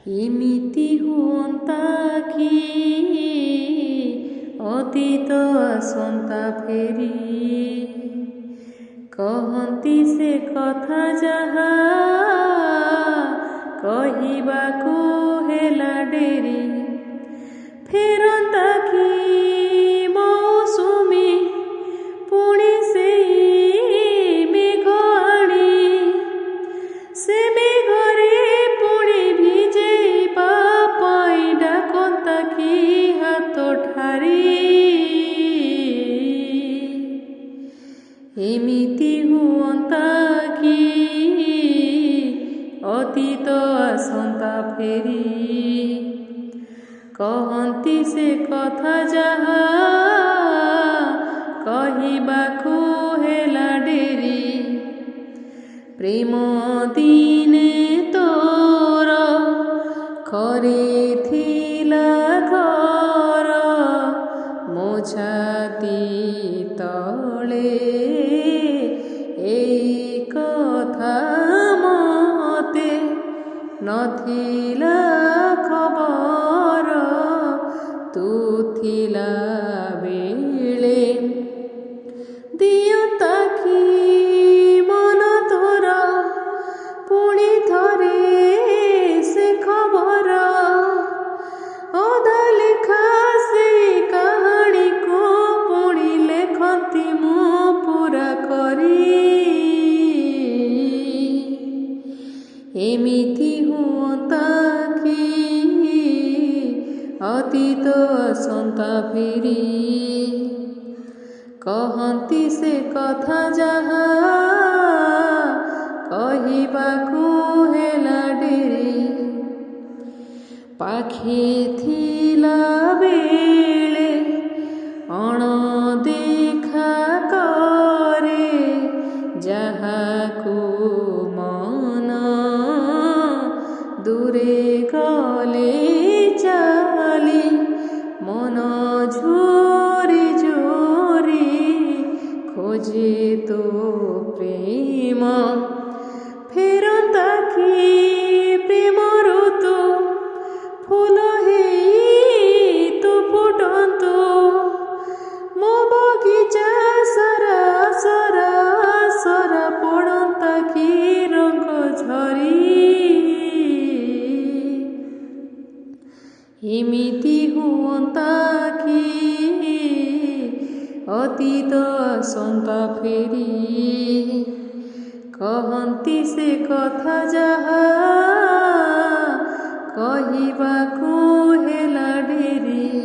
ଏମିତି ହୁଅନ୍ତା କି ଅତୀତ ଆସନ୍ତା ଫେରି, କହନ୍ତି ସେ କଥା ଯାହା କହିବାକୁ ହେଲା ଡେରି। ଫେରନ୍ତା କି ମୌସୁମୀ ପୁଣି ସେଇ ମେଘ ଆଣି, ସେ ମେଘରେ ପୁଣି ଭିଜେଇବା ପାଇଁ ଡାକନ୍ତା କି ହାତ ଠାରି। ଏମିତି ହୁଅନ୍ତା କି ଅତୀତ ଆସନ୍ତା ଫେରି, କହନ୍ତି ସେ କଥା ଯାହା କହିବାକୁ ହେଲା ଡେରି। ପ୍ରେମ ଦିନେ ତୋର କରିଥିଲା ଘର, ମୋ ଛାତି ତଳେ ଏଇ କଥା ମତେ ନଥିଲା ଖବର। ତୁ ଥିଲା ବେଳେ ଦିଅନ୍ତା କି ମନ ତୋର ପୁଣି ଥରେ ସେ ଖବର। ଅଧା ଲେଖା ସେ କାହାଣୀକୁ ପୁଣି ଲେଖନ୍ତି ମୁଁ ପୁରା କରି। ଏମିତି ହୁଅନ୍ତା କି ଅତୀତ ଆସନ୍ତା ଫେରି, କହନ୍ତି ସେ କଥା ଯାହା କହିବାକୁ ହେଲା ଡେରି। ପାଖେ ଥିଲା ବେଳେ ଅଣଦେଖା କରେ ଯାହାକୁ ମନ, ଦୂରେ ଗଲେ ଚାଲି ମନ ଝୁରି ଝୁରି ଖୋଜେ ତୋ ପ୍ରେମ। ଫେରନ୍ତା କି ପ୍ରେମ ଋତୁ ଫୁଲ ହେଇ ତୁ ଫୁଟନ୍ତୁ, ମୋ ବଗିଚା ସାରା ସରା ସରା ପଡ଼ନ୍ତା କି ରଙ୍ଗ ଝରି। ଏମିତି ହୁଅନ୍ତା କି ଅତୀତ ଆସନ୍ତା ଫେରି, କହନ୍ତି ସେ କଥା ଯାହା କହିବାକୁ ହେଲା ଡେରି।